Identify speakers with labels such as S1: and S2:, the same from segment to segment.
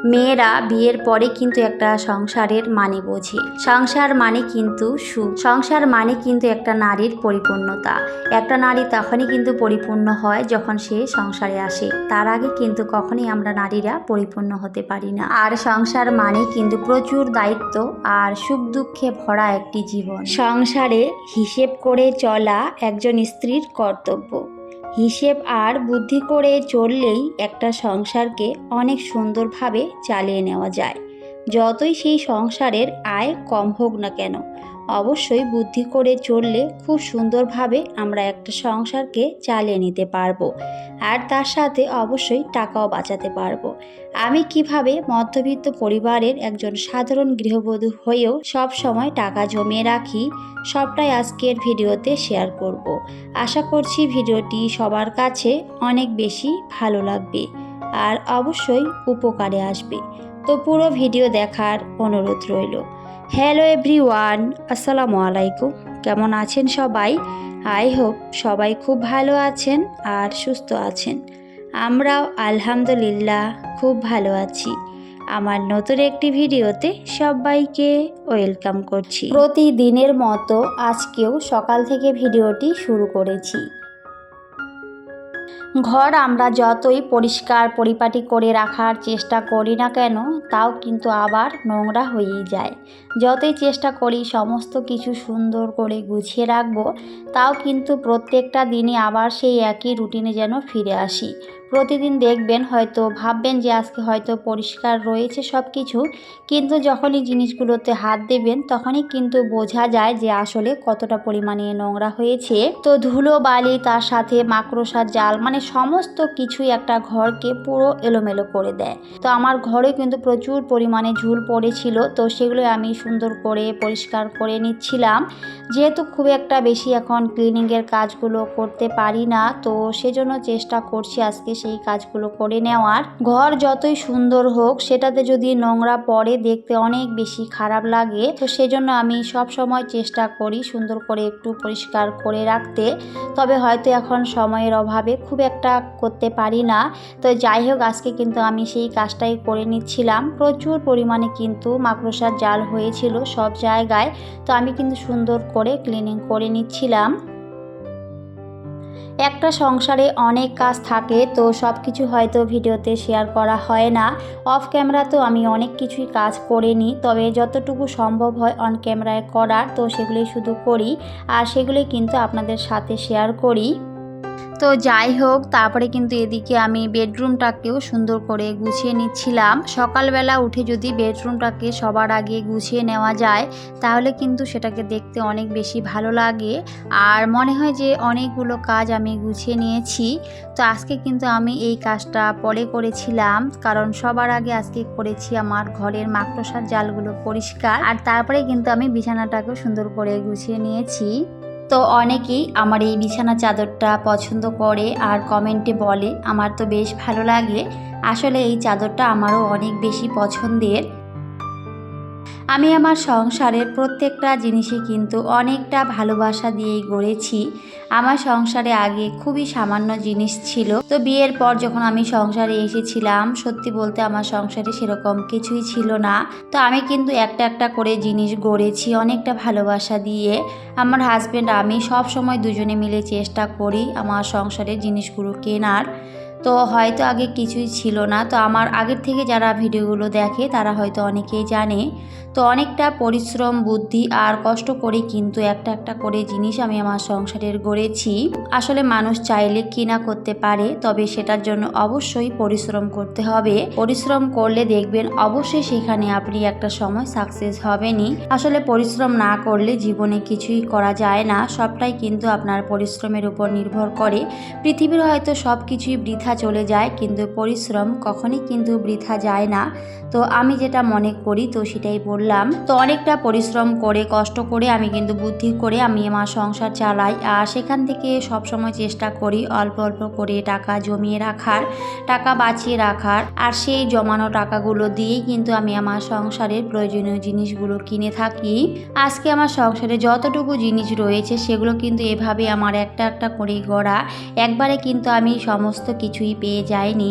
S1: মেয়েরা বিয়ের পরে কিন্তু একটা সংসারের মানে বোঝে। সংসার মানে কিন্তু সুখ, সংসার মানে কিন্তু একটা নারীর পরিপূর্ণতা। একটা নারী তখনই কিন্তু পরিপূর্ণ হয় যখন সে সংসারে আসে, তার আগে কিন্তু কখনোই আমরা নারীরা পরিপূর্ণ হতে পারি না। আর সংসার মানে কিন্তু প্রচুর দায়িত্ব আর সুখ দুঃখে ভরা একটি জীবন। সংসারে হিসেব করে চলা একজন স্ত্রীর কর্তব্য। হিসেব আর বুদ্ধি করে চললেই একটা সংসারকে অনেক সুন্দরভাবে চালিয়ে নেওয়া যায়। যতই সেই সংসারের আয় কম হোক না কেন, অবশ্যই বুদ্ধি করে চললে খুব সুন্দরভাবে আমরা একটা সংসারকে চালিয়ে নিতে পারবো। আর তার সাথে অবশ্যই টাকাও বাঁচাতে পারবো। আমি কিভাবে মধ্যবিত্ত পরিবারের একজন সাধারণ গৃহবধূ হয়েও সব সময় টাকা জমিয়ে রাখি, সবটাই আজকের ভিডিওতে শেয়ার করব। আশা করছি ভিডিওটি সবার কাছে অনেক বেশি ভালো লাগবে আর অবশ্যই উপকারে আসবে। তো পুরো ভিডিও দেখার অনুরোধ রইল। হ্যালো এভরিওয়ান, আসসালামু আলাইকুম। কেমন আছেন সবাই? আই হোপ সবাই খুব ভালো আছেন আর সুস্থ আছেন। আমরাও আলহামদুলিল্লাহ খুব ভালো আছি। আমার নতুন একটি ভিডিওতে সবাইকে ওয়েলকাম করছি। প্রতিদিনের মতো আজকেও সকাল থেকে ভিডিওটি শুরু করেছি। ঘর আমরা যতই পরিষ্কার পরিপাটি করে রাখার চেষ্টা করি না কেন, তাও কিন্তু আবার নোংরা হয়েই যায়। যতই চেষ্টা করি সমস্ত কিছু সুন্দর করে গুছিয়ে রাখবো, তাও কিন্তু প্রত্যেকটা দিনই আবার সেই একই রুটিনে যেন ফিরে আসি। প্রতিদিন দেখবেন, হয়তো ভাববেন যে আজকে হয়তো পরিষ্কার রয়েছে সব কিছু, কিন্তু যখনই জিনিসগুলোতে হাত দেবেন তখনই কিন্তু বোঝা যায় যে আসলে কতটা পরিমাণে নোংরা হয়েছে। তো ধুলো বালি, তার সাথে মাকড়সার জাল, মানে সমস্ত কিছুই একটা ঘরকে পুরো এলোমেলো করে দেয়। তো আমার ঘরে কিন্তু প্রচুর পরিমাণে ঝুল পড়েছিল, তো সেগুলো আমি সুন্দর করে পরিষ্কার করে নিচ্ছিলাম। যেহেতু খুব একটা বেশি এখন ক্লিনিংয়ের কাজগুলো করতে পারি না, তো সেজন্য চেষ্টা করছি আজকে সেই কাজগুলো করে নেওয়ার। ঘর যতই সুন্দর হোক, সেটাতে যদি নোংরা পড়ে দেখতে অনেক বেশি খারাপ লাগে। তো সেজন্য আমি সব সময় চেষ্টা করি সুন্দর করে একটু পরিষ্কার করে রাখতে। তবে হয়তো এখন সময়ের অভাবে খুব একটা করতে পারি না। তো যাই হোক, আজকে কিন্তু আমি সেই কাজটাই করে নিচ্ছিলাম। প্রচুর পরিমাণে কিন্তু মাকড়সার জাল হয়েছিল সব জায়গায়, তো আমি কিন্তু সুন্দর করে ক্লিনিং করে নিচ্ছিলাম। একটা সংসারে অনেক কাজ থাকে, তো সব কিছু হয়তো ভিডিওতে শেয়ার করা হয় না। অফ ক্যামেরাতেও আমি অনেক কিছুই কাজ করে নিই, তবে যতটুকু সম্ভব হয় অন ক্যামেরায় করার, তো সেগুলোই শুধু করি আর সেগুলোই কিন্তু আপনাদের সাথে শেয়ার করি। তো যাই হোক, তারপরে কিন্তু এদিকে আমি বেডরুমটাকেও সুন্দর করে গুছিয়ে নিচ্ছিলাম। সকালবেলা উঠে যদি বেডরুমটাকে সবার আগে গুছিয়ে নেওয়া যায়, তাহলে কিন্তু সেটাকে দেখতে অনেক বেশি ভালো লাগে আর মনে হয় যে অনেকগুলো কাজ আমি গুছিয়ে নিয়েছি। তো আজকে কিন্তু আমি এই কাজটা পরে করেছিলাম, কারণ সবার আগে আজকে করেছি আমার ঘরের মাকড়সার জালগুলো পরিষ্কার, আর তারপরে কিন্তু আমি বিছানাটাকেও সুন্দর করে গুছিয়ে নিয়েছি। তো অনেকেই আমার এই বিছানা চাদরটা পছন্দ করে আর কমেন্টে বলে, আমার তো বেশ ভালো লাগে। আসলে এই চাদরটা আমারও অনেক বেশি পছন্দের। আমি আমার সংসারের প্রত্যেকটা জিনিসে কিন্তু অনেকটা ভালোবাসা দিয়েই গড়েছি। আমার সংসারে আগে খুবই সামান্য জিনিস ছিল, তো বিয়ের পর যখন আমি সংসারে এসেছিলাম, সত্যি বলতে আমার সংসারে সেরকম কিছুই ছিল না। তো আমি কিন্তু একটা একটা করে জিনিস গড়েছি অনেকটা ভালোবাসা দিয়ে। আমার হাজব্যান্ড আমি সব সময় দুজনে মিলে চেষ্টা করি আমার সংসারের জিনিসগুলো কেনার। তো হয়তো আগে কিছুই ছিল না, তো আমার আগের থেকে যারা ভিডিওগুলো দেখে তারা হয়তো অনেকেই জানে। তো অনেকটা পরিশ্রম, বুদ্ধি আর কষ্ট করে কিন্তু একটা একটা করে জিনিস আমি আমার সংসারের গড়েছি। আসলে মানুষ চাইলে কিনা করতে পারে, তবে সেটার জন্য অবশ্যই পরিশ্রম করতে হবে। পরিশ্রম করলে দেখবেন অবশ্যই সেখানে আপনি একটা সময় সাকসেস হবেনই। আসলে পরিশ্রম না করলে জীবনে কিছুই করা যায় না, সবটাই কিন্তু আপনার পরিশ্রমের উপর নির্ভর করে। পৃথিবীর হয়তো সব কিছুই বৃথা চলে যায়, কিন্তু পরিশ্রম কখনই কিন্তু বৃথা যায় না। তো আমি যেটা মনে করি তো সেটাই বললাম। তো অনেকটা পরিশ্রম করে কষ্ট করে আমি কিন্তু বুদ্ধি করে আমি আমার সংসার চালাই, আর সেখান থেকে সব সময় চেষ্টা করি অল্প অল্প করে টাকা জমিয়ে রাখার, টাকা বাঁচিয়ে রাখার, আর সেই জমানো টাকাগুলো দিয়েই কিন্তু আমি আমার সংসারের প্রয়োজনীয় জিনিসগুলো কিনে থাকি। আজকে আমার সংসারে যতটুকু জিনিস রয়েছে সেগুলো কিন্তু এভাবে আমার একটা একটা করেই গড়া। একবারে কিন্তু আমি সমস্ত কিছু কিছুই পেয়ে যাইনি।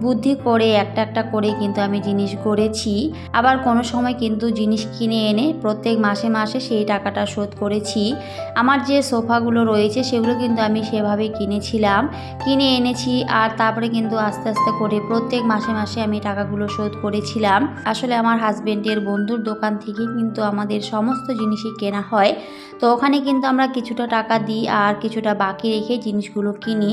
S1: বুদ্ধি করে একটা একটা করে কিন্তু আমি জিনিস গড়েছি। আবার কোনো সময় কিন্তু জিনিস কিনে এনে প্রত্যেক মাসে মাসে সেই টাকাটা শোধ করেছি। আমার যে সোফাগুলো রয়েছে সেগুলো কিন্তু আমি সেভাবেই কিনেছিলাম, কিনে এনেছি আর তারপরে কিন্তু আস্তে আস্তে করে প্রত্যেক মাসে মাসে আমি টাকাগুলো শোধ করেছিলাম। আসলে আমার হাজবেন্ডের বন্ধুর দোকান থেকে কিন্তু আমাদের সমস্ত জিনিসই কেনা হয়, তো ওখানে কিন্তু আমরা কিছুটা টাকা দিই আর কিছুটা বাকি রেখে জিনিসগুলো কিনি।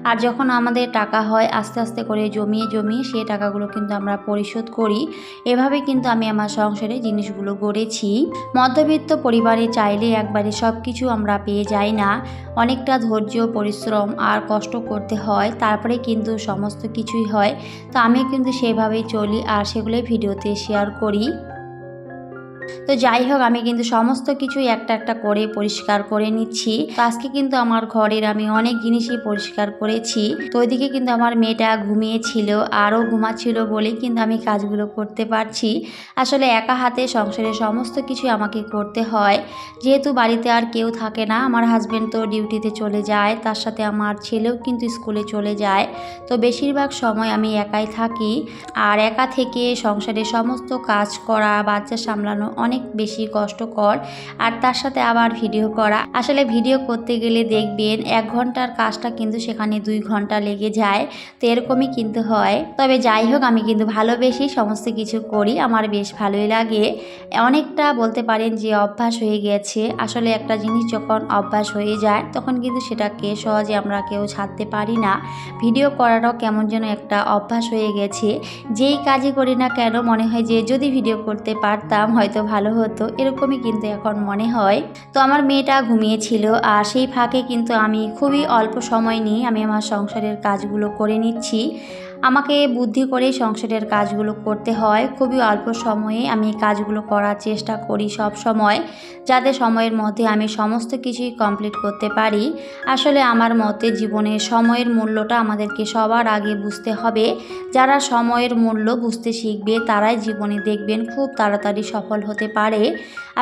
S1: আর যখন আমাদের টাকা হয় আস্তে আস্তে করে জমিয়ে জমিয়ে সেই টাকাগুলো কিন্তু আমরা পরিশোধ করি। এভাবে কিন্তু আমি আমার সংসারে জিনিসগুলো গড়েছি। মধ্যবিত্ত পরিবারে চাইলে একবারে সব কিছু আমরা পেয়ে যাই না, অনেকটা ধৈর্য, পরিশ্রম আর কষ্ট করতে হয়, তারপরে কিন্তু সমস্ত কিছুই হয়। তো আমি কিন্তু সেভাবেই চলি আর সেগুলোই ভিডিওতে শেয়ার করি। তো যাই হোক, আমি কিন্তু সমস্ত কিছুই একটা একটা করে পরিষ্কার করে নিচ্ছি। তো আজকে কিন্তু আমার ঘরের আমি অনেক জিনিসই পরিষ্কার করেছি। তো ওইদিকে কিন্তু আমার মেয়েটা ঘুমিয়েছিল, আরও ঘুমাচ্ছিল বলেই কিন্তু আমি কাজগুলো করতে পারছি। আসলে একা হাতে সংসারের সমস্ত কিছুই আমাকে করতে হয়, যেহেতু বাড়িতে আর কেউ থাকে না। আমার হাজব্যান্ড তো ডিউটিতে চলে যায়, তার সাথে আমার ছেলেও কিন্তু স্কুলে চলে যায়। তো বেশিরভাগ সময় আমি একাই থাকি। আর একা থেকে সংসারের সমস্ত কাজ করা, বাচ্চা সামলানো অনেক বেশি কষ্টকর। আর তার সাথে আবার ভিডিও করা, আসলে ভিডিও করতে গেলে দেখবেন 1 ঘন্টার কাজটা কিন্তু সেখানে 2 ঘন্টা লেগে যায়। তো এরকমই কিন্তু হয়। তবে যাই হোক, আমি কিন্তু ভালোবেসে সমস্ত কিছু করি, আমার বেশ ভালোই লাগে। অনেকটা বলতে পারেন যে অভ্যাস হয়ে গেছে। আসলে একটা জিনিস যখন অভ্যাস হয়ে যায় তখন কিন্তু সেটাকে সহজে আমরা কেউ ছাড়তে পারি না। ভিডিও করাটাও কেমন যেন একটা অভ্যাস হয়ে গেছে। যেই কাজই করি না কেন মনে হয় যে যদি ভিডিও করতে পারতাম হয়তো ভালো হতো, এরকমই কিন্তু এখন মনে হয়। তো আমার মেয়েটা ঘুমিয়েছিল আর সেই ফাঁকে কিন্তু আমি খুবই অল্প সময় নিয়ে আমি আমার সংসারের কাজগুলো করে নিচ্ছি। আমাকে বুদ্ধি করে সংসারের কাজগুলো করতে হয়, খুবই অল্প সময়ে আমি কাজগুলো করার চেষ্টা করি সব সময়, যাতে সময়ের মধ্যে আমি সমস্ত কিছুই কমপ্লিট করতে পারি। আসলে আমার মতে জীবনে সময়ের মূল্যটা আমাদেরকে সবার আগে বুঝতে হবে। যারা সময়ের মূল্য বুঝতে শিখবে তারাই জীবনে দেখবেন খুব তাড়াতাড়ি সফল হতে পারে।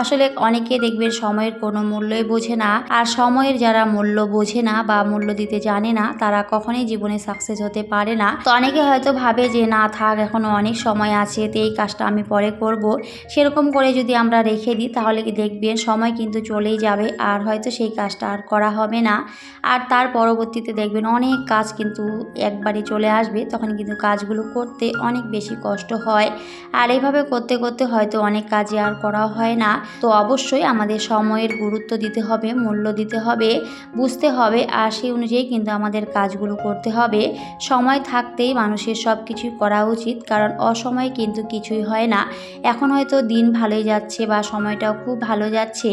S1: আসলে অনেকে দেখবেন সময়ের কোনো মূল্যই বোঝে না, আর সময়ের যারা মূল্য বোঝে না বা মূল্য দিতে জানে না তারা কখনোই জীবনে সাকসেস হতে পারে না। তো অনেকে হয়তো ভাবে যে না থাক, এখনও অনেক সময় আছে, তো এই কাজটা আমি পরে করব। সেরকম করে যদি আমরা রেখে দিই তাহলে কি দেখবেন সময় কিন্তু চলেই যাবে আর হয়তো সেই কাজটা আর করা হবে না। আর তার পরবর্তীতে দেখবেন অনেক কাজ কিন্তু একবারে চলে আসবে, তখন কিন্তু কাজগুলো করতে অনেক বেশি কষ্ট হয়। আর এইভাবে করতে করতে হয়তো অনেক কাজই আর করা হয় না। তো অবশ্যই আমাদের সময়ের গুরুত্ব দিতে হবে, মূল্য দিতে হবে, বুঝতে হবে, আর সেই অনুযায়ী কিন্তু আমাদের কাজগুলো করতে হবে। সময় থাকতেই মানুষের সব কিছুই করা উচিত, কারণ অসময়ে কিন্তু কিছুই হয় না। এখন হয়তো দিন ভালোই যাচ্ছে বা সময়টাও খুব ভালো যাচ্ছে,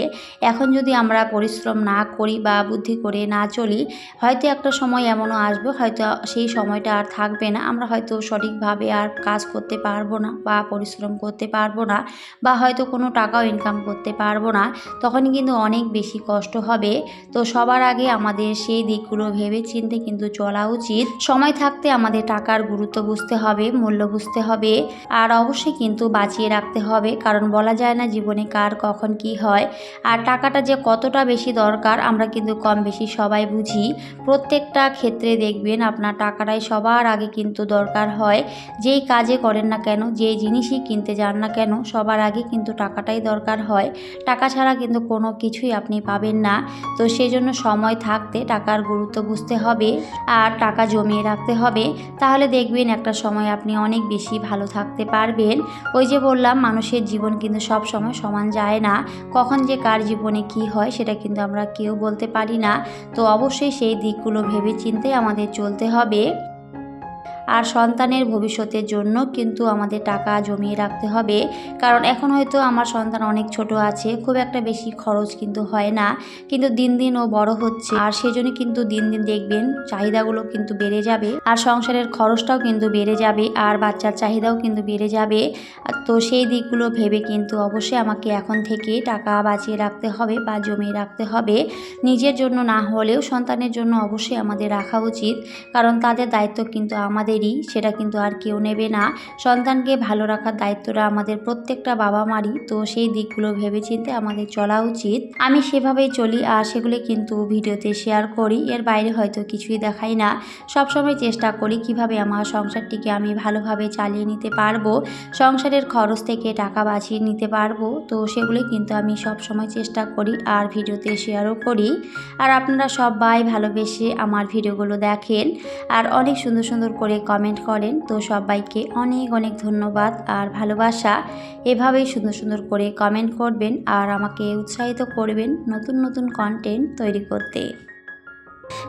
S1: এখন যদি আমরা পরিশ্রম না করি বা বুদ্ধি করে না চলি, হয়তো একটা সময় এমনও আসবে হয়তো সেই সময়টা আর থাকবে না, আমরা হয়তো সঠিকভাবে আর কাজ করতে পারবো না বা পরিশ্রম করতে পারবো না, বা হয়তো কোনো টাকাও ইনকাম করতে পারবো না, তখন কিন্তু অনেক বেশি কষ্ট হবে। তো সবার আগে আমাদের সেই দিকগুলো ভেবে চিন্তে কিন্তু চলা উচিত। সময় থাকতে আমাদের টাকার গুরুত্ব বুঝতে হবে, মূল্য বুঝতে হবে, আর অবশ্যই কিন্তু বাঁচিয়ে রাখতে হবে, কারণ বলা যায় না জীবনে কার কখন কি হয়। আর টাকাটা যে কতটা বেশি দরকার আমরা কিন্তু কম বেশি সবাই বুঝি। প্রত্যেকটা ক্ষেত্রে দেখবেন আপনার টাকাটাই সবার আগে কিন্তু দরকার হয়। যেই কাজে করেন না কেন, যেই জিনিসই কিনতে যান না কেন, সবার আগে কিন্তু টাকাটাই দরকার হয়। টাকা ছাড়া কিন্তু কোনো কিছুই আপনি পাবেন না। তো সেজন্য সময় থাকতে টাকার গুরুত্ব বুঝতে হবে আর টাকা জমিয়ে রাখতে হবে, তাহলে দেখবেন একটা সময় আপনি অনেক বেশি ভালো থাকতে পারবেন। ওই যে বললাম, মানুষের জীবন কিন্তু সব সময় সমান যায় না, কখন যে কার জীবনে কি হয় সেটা কিন্তু আমরা কেউ বলতে পারি না। তো অবশ্যই সেই দিকগুলো ভেবে চিন্তে আমাদের চলতে হবে। আর সন্তানের ভবিষ্যতের জন্য কিন্তু আমাদের টাকা জমিয়ে রাখতে হবে, কারণ এখন হয়তো আমার সন্তান অনেক ছোট আছে, খুব একটা বেশি খরচ কিন্তু হয় না, কিন্তু দিন দিন ও বড় হচ্ছে, আর সেজন্য কিন্তু দিন দিন দেখবেন চাহিদাগুলো কিন্তু বেড়ে যাবে, আর সংসারের খরচটাও কিন্তু বেড়ে যাবে, আর বাচ্চার চাহিদাও কিন্তু বেড়ে যাবে। তো সেই দিকগুলো ভেবে কিন্তু অবশ্যই আমাকে এখন থেকে টাকা বাঁচিয়ে রাখতে হবে বা জমিয়ে রাখতে হবে। নিজের জন্য না হলেও সন্তানের জন্য অবশ্যই আমাদের রাখা উচিত, কারণ তাদের দায়িত্ব কিন্তু আমাদের আমাদেরই, সেটা কিন্তু আর কেউ নেবে না। সন্তানকে ভালো রাখার দায়িত্বটা আমাদের প্রত্যেকটা বাবা মারই, তো সেই দিকগুলো ভেবেচিন্তে আমাদের চলা উচিত। আমি সেভাবেই চলি আর সেগুলি কিন্তু ভিডিওতে শেয়ার করি, এর বাইরে হয়তো কিছুই দেখাই না। সবসময় চেষ্টা করি কিভাবে আমার সংসারটিকে আমি ভালোভাবে চালিয়ে নিতে পারবো, সংসারের খরচ থেকে টাকা বাঁচিয়ে নিতে পারবো, তো সেগুলি কিন্তু আমি সবসময় চেষ্টা করি আর ভিডিওতে শেয়ারও করি। আর আপনারা সবাই ভালোবেসে আমার ভিডিওগুলো দেখেন আর অনেক সুন্দর সুন্দর করে কমেন্ট করেন, তো সবাইকে অনেক অনেক ধন্যবাদ আর ভালোবাসা। এভাবেই সুন্দর সুন্দর করে কমেন্ট করবেন আর আমাকে উৎসাহিত করবেন নতুন নতুন কন্টেন্ট তৈরি করতে।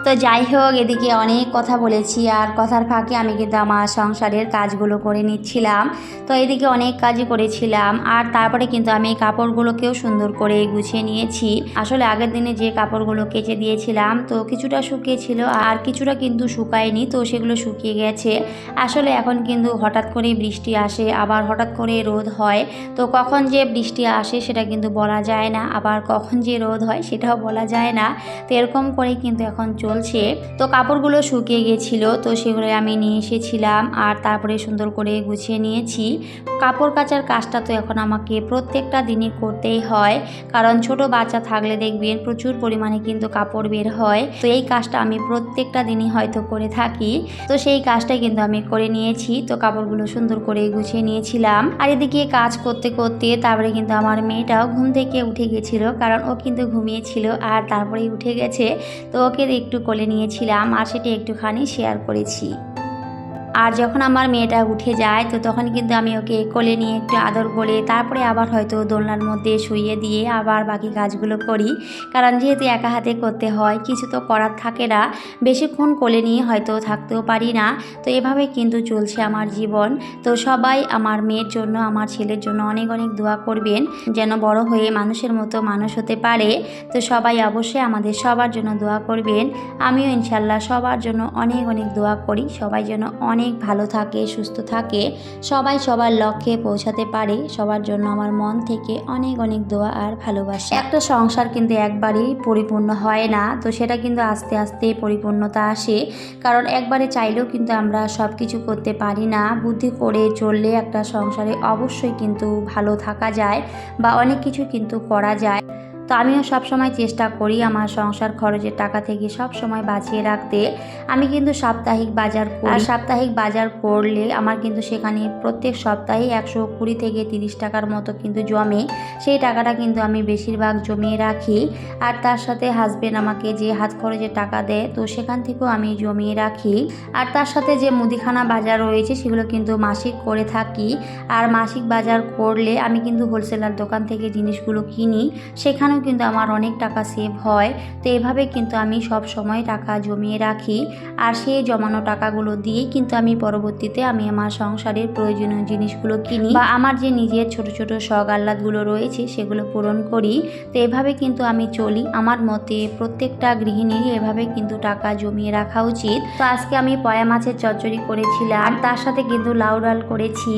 S1: তো যাই হোক, এদিকে অনেক কথা বলেছি আর কথার ফাঁকে আমি কিন্তু আমার সংসারের কাজগুলো করে নিচ্ছিলাম। তো এদিকে অনেক কাজই করেছিলাম আর তারপরে কিন্তু আমি কাপড়গুলোকেও সুন্দর করে গুছিয়ে নিয়েছি। আসলে আগের দিনে যে কাপড়গুলো কেচে দিয়েছিলাম তো কিছুটা শুকিয়েছিল আর কিছুটা কিন্তু শুকায়নি, তো সেগুলো শুকিয়ে গেছে। আসলে এখন কিন্তু হঠাৎ করে বৃষ্টি আসে, আবার হঠাৎ করে রোদ হয়, তো কখন যে বৃষ্টি আসে সেটা কিন্তু বলা যায় না, আবার কখন যে রোদ হয় সেটাও বলা যায় না। তো এরকম করেই কিন্তু এখন চলছে। তো কাপড়গুলো শুকিয়ে গিয়েছিল, তো সেগুলো আমি নিয়ে এসেছিলাম আর তারপরে সুন্দর করে গুছিয়ে নিয়েছি। কাপড় কাচার কাজটা তো এখন আমাকে প্রত্যেকটা দিনই করতেই হয়, কারণ ছোট বাচ্চা থাকলে দেখবেন প্রচুর পরিমাণে কিন্তু কাপড় বের হয়। তো এই কাজটা আমি প্রত্যেকটা দিনই হয়তো করে থাকি, তো সেই কাজটাই কিন্তু আমি করে নিয়েছি। তো কাপড়গুলো সুন্দর করে গুছিয়ে নিয়েছিলাম আর এদিকে কাজ করতে করতে তারপরে কিন্তু আমার মেয়েটাও ঘুম থেকে উঠে গেছিল, কারণ ও কিন্তু ঘুমিয়েছিল আর তারপরেই উঠে গেছে। তো ওকে একটু কোলে নিয়েছিলাম আর সেটা একটুখানি শেয়ার করেছি। আর যখন আমার মেয়েটা উঠে যায় তো তখন কিন্তু আমি ওকে কোলে নিয়ে একটু আদর করে তারপরে আবার হয়তো দোলনার মধ্যে শুইয়ে দিয়ে আবার বাকি কাজগুলো করি, কারণ যেহেতু একা হাতে করতে হয়, কিছু তো করার থাকে না, বেশিক্ষণ কোলে নিয়ে হয়তো থাকতেও পারি না। তো এভাবে কিন্তু চলছে আমার জীবন। তো সবাই আমার মেয়ের জন্য, আমার ছেলের জন্য অনেক অনেক দোয়া করবেন, যেন বড় হয়ে মানুষের মতো মানুষ হতে পারে। তো সবাই অবশ্যই আমাদের সবার জন্য দোয়া করবেন। আমিও ইনশাল্লাহ সবার জন্য অনেক অনেক দোয়া করি, সবাই যেন অনেক ভালো থাকে, সুস্থ থাকে, সবাই সবার লক্ষ্যে পৌঁছাতে পারে। সবার জন্য আমার মন থেকে অনেক অনেক দোয়া আর ভালোবাসা। একটা সংসার কিন্তু একবারেই পরিপূর্ণ হয় না, তো সেটা কিন্তু আস্তে আস্তে পরিপূর্ণতা আসে, কারণ একবারে চাইলেও কিন্তু আমরা সব কিছু করতে পারি না। বুদ্ধি করে চললে একটা সংসারে অবশ্যই কিন্তু ভালো থাকা যায় বা অনেক কিছু কিন্তু করা যায়। তো আমিও সবসময় চেষ্টা করি আমার সংসার খরচের টাকা থেকে সব সময় বাঁচিয়ে রাখতে। আমি কিন্তু সাপ্তাহিক বাজার করি, আর সাপ্তাহিক বাজার করলে আমার কিন্তু সেখানে প্রত্যেক সপ্তাহে 120 থেকে 30 টাকার মতো কিন্তু জমে। সেই টাকাটা কিন্তু আমি বেশিরভাগ জমিয়ে রাখি, আর তার সাথে হাজবেন্ড আমাকে যে হাত খরচের টাকা দেয় তো সেখান থেকেও আমি জমিয়ে রাখি। আর তার সাথে যে মুদিখানা বাজার রয়েছে সেগুলো কিন্তু মাসিক করে থাকি, আর মাসিক বাজার করলে আমি কিন্তু হোলসেলার দোকান থেকে জিনিসগুলো কিনি, সেখানে কিন্তু আমার অনেক টাকা সেভ হয়। তো এভাবে কিন্তু আমি সব সময় টাকা জমিয়ে রাখি, আর সেই জমানো টাকাগুলো দিয়েই কিন্তু আমি পরবর্তীতে আমি আমার সংসারের প্রয়োজনীয় জিনিসগুলো কিনি বা আমার যে নিজের ছোট ছোট শখ আহ্লাদগুলো রয়েছে সেগুলো পূরণ করি। তো এভাবে কিন্তু আমি চলি। আমার মতে প্রত্যেকটা গৃহিণীর এভাবে কিন্তু টাকা জমিয়ে রাখা উচিত। তো আজকে আমি পয়া মাছের চচ্চড়ি করেছিলাম, আর তার সাথে কিন্তু লাউ ডাল করেছি,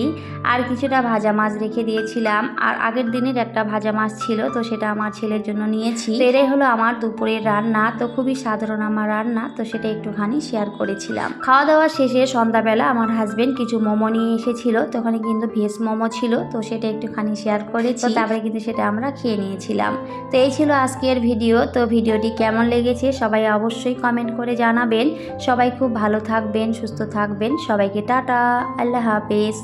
S1: আর কিছুটা ভাজা মাছ রেখে দিয়েছিলাম, আর আগের দিনের একটা ভাজা মাছ ছিল, তো সেটা আমার ছেলের জন্য নিয়েছি। তো এটাই হলো আমার দুপুরের রান্না। তো খুবই সাধারণ আমার রান্না, তো সেটা একটুখানি শেয়ার করেছিলাম। খাওয়া দাওয়া শেষে সন্ধ্যাবেলা আমার হাজবেন্ড কিছু মোমো নিয়ে এসেছিল, তো ওখানে কিন্তু ভেজ মোমো ছিল, তো সেটা একটুখানি শেয়ার করেছি। তারপরে কিন্তু সেটা আমরা খেয়ে নিয়েছিলাম। তো এই ছিল আজকের ভিডিও। তো ভিডিওটি কেমন লেগেছে সবাই অবশ্যই কমেন্ট করে জানাবেন। সবাই খুব ভালো থাকবেন, সুস্থ থাকবেন। সবাইকে টাটা, আল্লাহ হাফেজ।